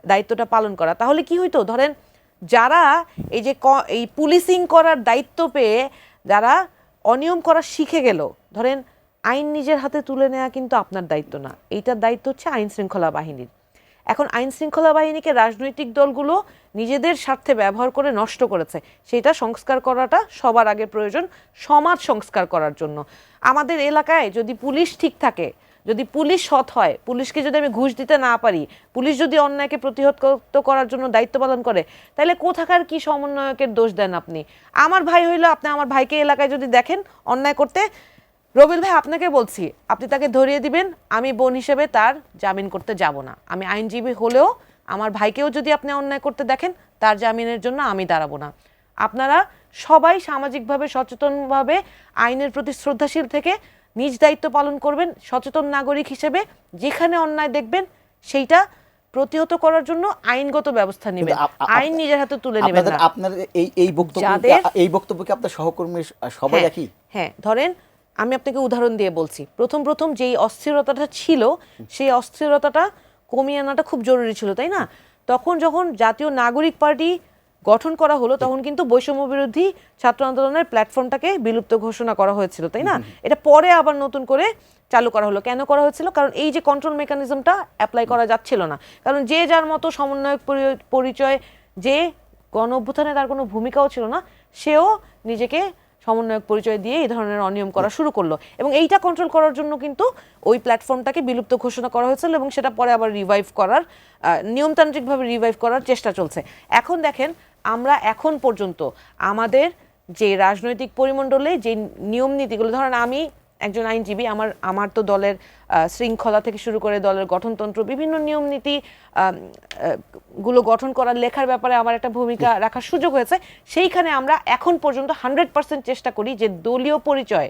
দায়িত্বটা পালন করা। তাহলে কি হইতো, ধরেন যারা এই যে এই পুলিশিং করার দায়িত্ব পেয়ে যারা অনিয়ম করা শিখে গেল, ধরেন আইন নিজের হাতে তুলে নেওয়া কিন্তু আপনার দায়িত্ব না, এইটার দায়িত্ব হচ্ছে আইন শৃঙ্খলা বাহিনীর। এখন আইন শৃঙ্খলা বাহিনীকে রাজনৈতিক দলগুলো নিজেদের স্বার্থে ব্যবহার করে নষ্ট করেছে, সেটা সংস্কার করাটা সবার আগে প্রয়োজন সমাজ সংস্কার করার জন্য। আমাদের এলাকায় যদি পুলিশ ঠিক থাকে, যদি পুলিশ সৎ হয়, পুলিশকে যদি আমি ঘুষ দিতে না পারি, পুলিশ যদি অন্যায়কে প্রতিহত করার জন্য দায়িত্ব পালন করে, তাহলে কোথাকার কি সমন্বয়কের দোষ দেন আপনি? আমার ভাই হইলো, আপনি আমার ভাইকে এলাকায় যদি দেখেন অন্যায় করতে, রবিল ভাই আপনাকে বলছি আপনি তাকে ধরিয়ে দিবেন, আমি বোন হিসেবে তার জামিন করতে যাব না। আমি আইনজীবী হলেও আমার ভাইকেও যদি আপনি অন্যায় করতে দেখেন তার জামিনের জন্য আমি দাঁড়াবো না। আপনারা সবাই সামাজিকভাবে সচেতনভাবে আইনের প্রতি শ্রদ্ধাশীল থেকে নিজ দায়িত্ব পালন করবেন সচেতন নাগরিক হিসেবে। যেখানে অন্যায় দেখবেন সেইটা প্রতিহত করার জন্য আইনগত ব্যবস্থা নেবেন, আইন নিজের হাতে তুলে নেবেন না। আপনার এই বক্তব্যকে আপনার সহকর্মী সবাই একই? হ্যাঁ, ধরেন আমি আপনাকে উদাহরণ দিয়ে বলছি, প্রথম যেই অস্থিরতাটা ছিল সেই অস্থিরতাটা কমিয়ে আনাটা খুব জরুরি ছিল, তাই না? তখন যখন জাতীয় নাগরিক পার্টি গঠন করা হলো তখন কিন্তু বৈষম্য বিরোধী ছাত্র আন্দোলনের প্ল্যাটফর্মটাকে বিলুপ্ত ঘোষণা করা হয়েছিল, তাই না? এটা পরে আবার নতুন করে চালু করা হলো। কেন করা হয়েছিল? কারণ এই যে কন্ট্রোল মেকানিজমটা অ্যাপ্লাই করা যাচ্ছিল না, কারণ যে যার মতো সমন্বয়ক পরিচয়, যে গণ অভ্যুত্থানে তার কোনো ভূমিকাও ছিল না, সেও নিজেকে সমন্বয়ক পরিচয় দিয়ে এই ধরনের অনিয়ম করা শুরু করলো এবং এইটা কন্ট্রোল করার জন্য কিন্তু ওই প্ল্যাটফর্মটাকে বিলুপ্ত ঘোষণা করা হয়েছিল এবং সেটা পরে আবার রিভাইভ করার, নিয়মতান্ত্রিকভাবে রিভাইভ করার চেষ্টা চলছে। এখন দেখেন আমরা এখন পর্যন্ত আমাদের যে রাজনৈতিক পরিমণ্ডলে যে নিয়ম নীতিগুলো, ধরেন আমি একজন আইনজীবী, আমার তো দলের শৃঙ্খলা থেকে শুরু করে দলের গঠনতন্ত্র, বিভিন্ন নিয়ম নীতি গুলো গঠন করার, লেখার ব্যাপারে আমার একটা ভূমিকা রাখার সুযোগ হয়েছে। সেইখানে আমরা এখন পর্যন্ত 100% চেষ্টা করি যে দলীয় পরিচয়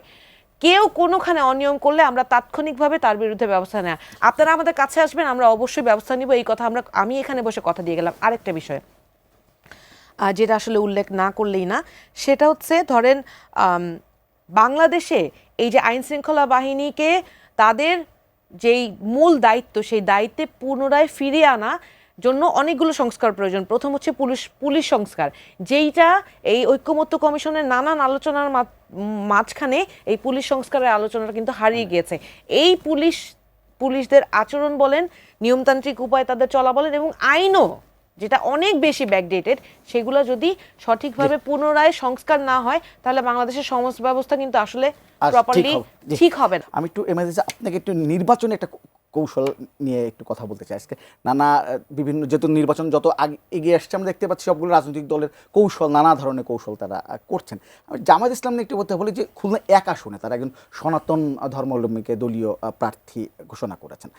কেউ কোনোখানে অনিয়ম করলে আমরা তাৎক্ষণিকভাবে তার বিরুদ্ধে ব্যবস্থা নেওয়া। আপনারা আমাদের কাছে আসবেন, আমরা অবশ্যই ব্যবস্থা নিব, এই কথা আমি এখানে বসে কথা দিয়ে গেলাম। আরেকটা বিষয় যেটা আসলে উল্লেখ না করলেই না, সেটা হচ্ছে ধরেন বাংলাদেশে এই যে আইন শৃঙ্খলা বাহিনীকে তাদের যেই মূল দায়িত্ব সেই দায়িত্বে পুনরায় ফিরিয়ে আনা জন্য অনেকগুলো সংস্কার প্রয়োজন। প্রথম হচ্ছে পুলিশ সংস্কার, যেইটা এই ঐক্যমত্য কমিশনের নানান আলোচনার মাঝখানে এই পুলিশ সংস্কারের আলোচনাটা কিন্তু হারিয়ে গিয়েছে। এই পুলিশদের আচরণ বলেন, নিয়মতান্ত্রিক উপায়ে তাদের চলা বলেন এবং আইনও যেটা অনেক বেশি ব্যাকডেটেড, সেগুলো যদি সঠিকভাবে পুনরায় সংস্কার না হয় তাহলে বাংলাদেশের সমাজ ব্যবস্থা কিন্তু আসলে প্রপারলি ঠিক হবে না। আমি একটু আপনাকে একটু নির্বাচনে একটা কৌশল নিয়ে একটু কথা বলতে চাই আজকে। বিভিন্ন যেহেতু নির্বাচন যত এগিয়ে আসছে আমরা দেখতে পাচ্ছি সবগুলো রাজনৈতিক দলের কৌশল, নানা ধরনের কৌশল তারা করছেন। জামায়াত ইসলাম নিয়ে একটু বলতে বলি যে খুলনা 1 আসনে তারা একজন সনাতন ধর্মাবলম্বীকে দলীয় প্রার্থী ঘোষণা করেছেন।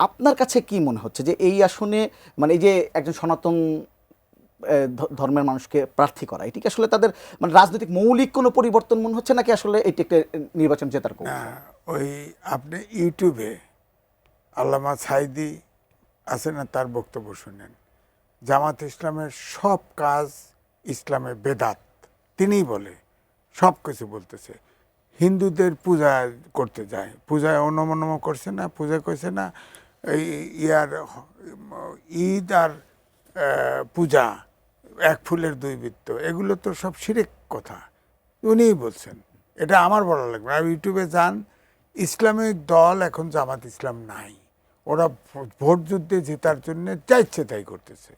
আপনার কাছে কি মনে হচ্ছে যে এই আসনে মানে এই যে একজন সনাতন ধর্মের মানুষকে প্রার্থী করা, এটি কি আসলে তাদের মানে রাজনৈতিক মৌলিক কোনো পরিবর্তন মনে হচ্ছে নাকি আসলে এটি একটা নির্বাচন জেতার কৌশল? ওই আপনি ইউটিউবে আল্লামা সাইদি আছে না, তার বক্তব্য শুনেন। জামাত ইসলামের সব কাজ ইসলামে বেদাত, তিনিই বলে সব কিছু বলতেছে। হিন্দুদের পূজা করতে যায়, পূজায় অনমনম করছে না, পূজা করছে না, এই ঈদ আর পূজা এক ফুলের 2 বৃত্ত, এগুলো তো সব শিরক কথা, উনিই বলছেন। এটা আমার বলা লাগবে না। ইউটিউবে যান, ইসলামিক দল এখন জামাত ইসলাম নাই, ওরা ভোট যুদ্ধে জেতার জন্য চাইছে তাই করতেছে।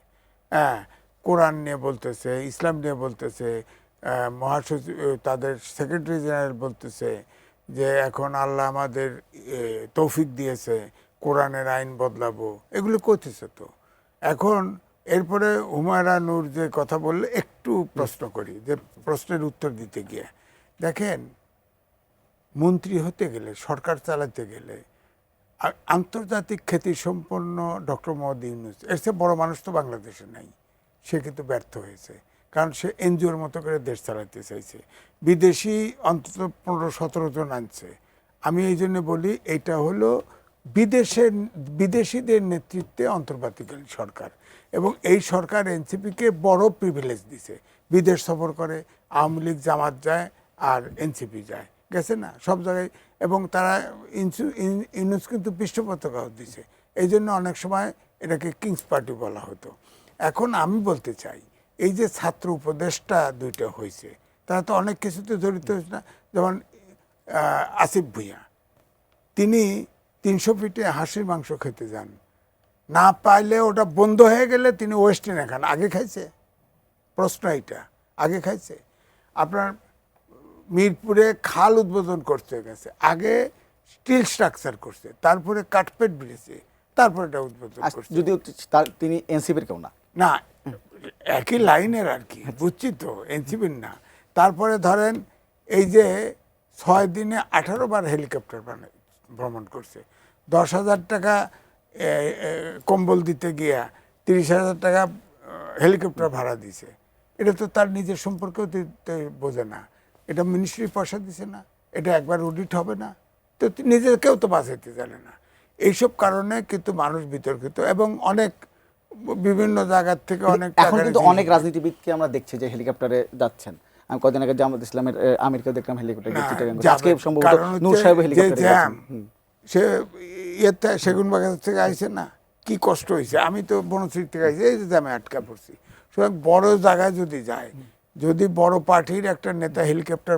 হ্যাঁ, কোরআন নিয়ে বলতেছে, ইসলাম নিয়ে বলতেছে, মহাসচিব তাদের সেক্রেটারি জেনারেল বলতেছে যে এখন আল্লাহ আমাদের তৌফিক দিয়েছে, কোরআনের আইন বদলাবো, এগুলো করতেছে। তো এখন এরপরে হুমায়রা নূর যে কথা বললে একটু প্রশ্ন করি, যে প্রশ্নের উত্তর দিতে গিয়ে দেখেন, মন্ত্রী হতে গেলে, সরকার চালাতে গেলে আন্তর্জাতিক খ্যাতিসম্পন্ন ডক্টর মোহাম্মদ ইউনূস, এর চেয়ে বড় মানুষ তো বাংলাদেশে নাই। সে কিন্তু ব্যর্থ হয়েছে, কারণ সে এনজিওর মতো করে দেশ চালাতে চাইছে। বিদেশি অন্তত 15-17 জন আনছে। আমি এই জন্য বলি এটা হলো বিদেশিদের নেতৃত্বে অন্তর্বর্তীকালীন সরকার, এবং এই সরকার এনসিপিকে বড় প্রিভিলেজ দিছে। বিদেশ সফর করে, আওয়ামী লীগ জামাত যায় আর এনসিপি যায়, গেছে না সব জায়গায়, এবং তারা ইউনূস কিন্তু পৃষ্ঠপোষকতাও দিছে। এই জন্য অনেক সময় এটাকে কিংস পার্টি বলা হতো। এখন আমি বলতে চাই, এই যে ছাত্র উপদেষ্টা দুইটা হয়েছে, তারা তো অনেক কিছুতে জড়িত হয়েছে না। যেমন আসিফ ভুঁইয়া, তিনি 300 ফিটে হাঁসির মাংস খেতে যান, না পাইলে ওটা বন্ধ হয়ে গেলে তিনি ওয়েস্টার্নে খান। আগে খাইছে? প্রশ্ন এইটা, আগে খাইছে? আপনার মিরপুরে খাল উদ্বোধন করতে গেছে, আগে স্টিল স্ট্রাকচার করছে, তারপরে কাঠপেট ব্রিজে, তারপরে এটা উদ্বোধন করছে। যদিও তিনি এনসিপির কেউ না, না একই লাইনের আর কি, বুঝছি তো, এনসিপির না। তারপরে ধরেন এই যে 6 দিনে 18 বার হেলিকপ্টার ভ্রমণ করছে, 10,000 টাকা কম্বল দিতে গিয়া 30,000 টাকা হেলিকপ্টার ভাড়া দিছে। এটা তো তার নিজের সম্পর্কেও বোঝে না, এটা মিনিস্ট্রি পয়সা দিছে না, এটা একবার অডিট হবে না, তো নিজেকেও তো বাঁচাইতে জানে না। এইসব কারণে কিন্তু মানুষ বিতর্কিত, এবং অনেক বিভিন্ন জায়গার থেকে অনেক এখন কিন্তু অনেক রাজনীতিবিদকে আমরা দেখছি যে হেলিকপ্টারে যাচ্ছেন। আমি কদিন আগে জামাত ইসলামের আমিরকে দেখলাম হেলিকপ্টারে, আজকে সম্ভবত নূর সাহেব হেলিকপ্টারে যাচ্ছেন। সে ইয়েতে সেগুন বাগান থেকে আইছে না, কি কষ্ট হয়েছে। আমি তো বনশ্রী থেকে আইছি, এই যে জ্যামে আটকা পড়ছি। সুতরাং বড় জায়গায় যদি যায়, যদি বড় পার্টির একটা নেতা হেলিকপ্টার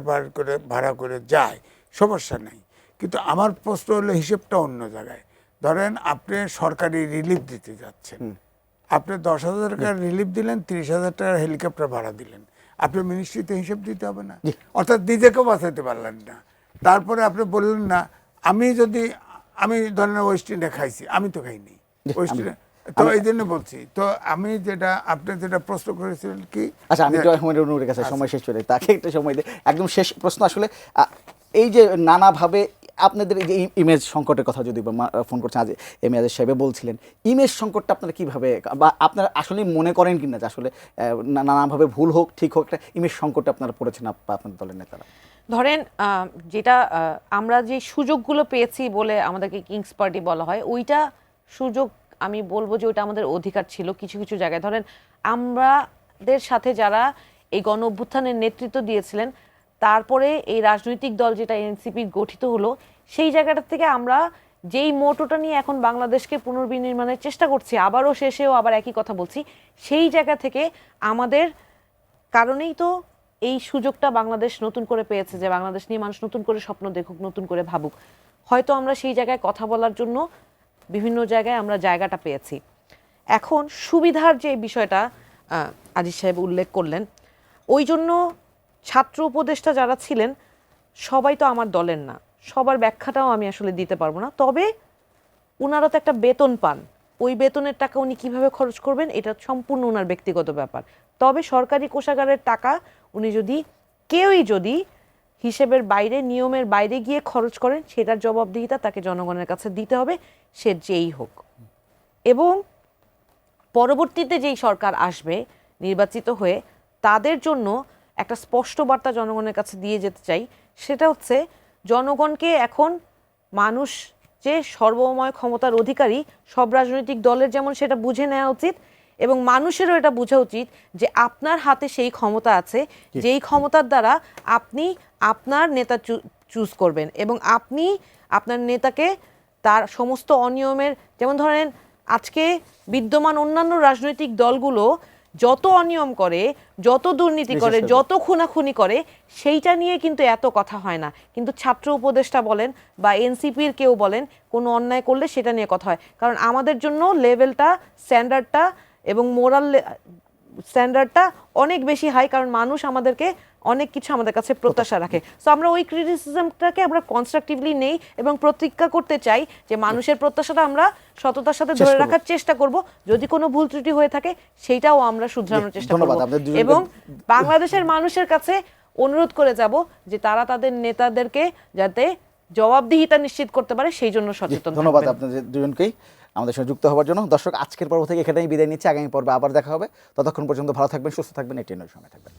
ভাড়া করে যায়, সমস্যা নেই। কিন্তু আমার প্রশ্ন হলো হিসেবটা অন্য জায়গায়। ধরেন আপনি সরকারি রিলিফ দিতে যাচ্ছেন, আপনি 10,000 টাকার রিলিফ দিলেন, 30,000 টাকার হেলিকপ্টার ভাড়া দিলেন, আপনার মিনিস্ট্রিতে হিসেব দিতে হবে না? অর্থাৎ নিজেকেও বাঁচাতে পারলেন না। তারপরে আপনি বললেন না, আমি ধরেন ওয়েস্টিনে খাইছি, আমি তো খাইনি ওয়েস্টিনে, তো এই জন্য বলছি। তো আমি যেটা আপনি যেটা প্রশ্ন করেছিলেন কি, আচ্ছা আমি হুমায়রা নূরের কাছে সময় শেষ করে তাকে একটা সময় দিই, একদম শেষ প্রশ্ন আসলে, এই যে নানাভাবে আপনাদের এই যে ইমেজ সংকটের কথা যদি ফোন করছেন, আজ এমএজ সাহেব বলছিলেন, ইমেজ সংকটটা আপনারা কিভাবে, বা আপনারা আসলে মনে করেন কিনা যে আসলে নানাভাবে ভুল হোক ঠিক হোক, একটা ইমেজ সংকটে আপনারা পড়েছেন আপনাদের দলের নেতারা? ধরেন যেটা আমরা যে সুযোগগুলো পেয়েছি বলে আমাদেরকে কিংস পার্টি বলা হয়, ওইটা সুযোগ আমি বলবো যে ওইটা আমাদের অধিকার ছিল কিছু কিছু জায়গায়। ধরেন আমাদের সাথে যারা এই গণ অভ্যুত্থানের নেতৃত্ব দিয়েছিলেন, তারপরে এই রাজনৈতিক দল যেটা এনসিপি গঠিত হলো, সেই জায়গাটা থেকে আমরা যেই মোটোটা নিয়ে এখন বাংলাদেশকে পুনর্বিনির্মাণের চেষ্টা করছি, আবারও শেষেও আবার একই কথা বলছি, সেই জায়গা থেকে আমাদের কারণেই তো এই সুযোগটা বাংলাদেশ নতুন করে পেয়েছে, যে বাংলাদেশ নিয়ে মানুষ নতুন করে স্বপ্ন দেখুক, নতুন করে ভাবুক। হয়তো আমরা সেই জায়গায় কথা বলার জন্য বিভিন্ন জায়গায় আমরা জায়গাটা পেয়েছি। এখন সুবিধার যে বিষয়টা আজিজ সাহেব উল্লেখ করলেন, ওই জন্য ছাত্র উপদেষ্টা যারা ছিলেন সবাই তো আমার দলের না, সবার ব্যাখ্যাটাও আমি আসলে দিতে পারবো না। তবে ওনারা তো একটা বেতন পান, ওই বেতনের টাকা উনি কিভাবে খরচ করবেন এটা সম্পূর্ণ ওনার ব্যক্তিগত ব্যাপার। তবে সরকারি কোষাগারের টাকা উনি কেউই যদি হিসেবের বাইরে, নিয়মের বাইরে গিয়ে খরচ করেন, সেটার জবাবদিহিতা তাকে জনগণের কাছে দিতে হবে, সে যেই হোক। এবং পরবর্তীতে যেই সরকার আসবে নির্বাচিত হয়ে, তাদের জন্য একটা স্পষ্ট বার্তা জনগণের কাছে দিয়ে যেতে চাই, সেটা হচ্ছে জনগণকে এখন মানুষ যে সর্বময় ক্ষমতার অধিকারী, সব রাজনৈতিক দলের যেমন সেটা বুঝে নেওয়া উচিত, এবং মানুষেরও এটা বোঝা উচিত যে আপনার হাতে সেই ক্ষমতা আছে, যেই ক্ষমতার দ্বারা আপনি আপনার নেতা চুজ করবেন, এবং আপনি আপনার নেতাকে তার সমস্ত অনিয়মের, যেমন ধরেন আজকে বিদ্যমান অন্যান্য রাজনৈতিক দলগুলো যত অনিয়ম করে, যত দুর্নীতি করে, বিশেষ করে। যত খুনাখুনি করে, সেইটা নিয়ে কিন্তু এত কথা হয় না। কিন্তু ছাত্র উপদেষ্টা বলেন বা এনসিপির কেউ বলেন, কোনো অন্যায় করলে সেটা নিয়ে কথা হয়। কারণ আমাদের জন্য লেভেলটা, স্ট্যান্ডার্ডটা এবং মোরাল স্ট্যান্ডার্ডটা অনেক বেশি হাই, কারণ মানুষ আমাদেরকে অনেক কিছু আমাদের কাছে প্রত্যাশা রাখে। সো আমরা ওই ক্রিটিসিজমটাকে আমরা কনস্ট্রাকটিভলি নেই এবং প্রতিজ্ঞা করতে চাই যে মানুষের প্রত্যাশাটা আমরা সততার সাথে ধরে রাখার চেষ্টা করব। যদি কোনো ভুল ত্রুটি হয়ে থাকে সেইটাও আমরা শুধরানোর চেষ্টা করব। ধন্যবাদ আপনাদের দুজনকে। এবং বাংলাদেশের মানুষের কাছে অনুরোধ করে যাব যে তারা তাদের নেতাদেরকে যাতে জবাবদিহিতা নিশ্চিত করতে পারে সেই জন্য সচেতন ধন্যবাদ থাকবেন। আপনাদের দুজনকেই আমাদের সঙ্গে যুক্ত হওয়ার জন্য। দর্শক, আজকের পর্ব থেকে এখানেই বিদায় নিচ্ছি। আগামী পর্বে আবার দেখা হবে। ততক্ষণ পর্যন্ত ভালো থাকবেন, সুস্থ থাকবেন, এটিএনের সঙ্গে থাকবেন।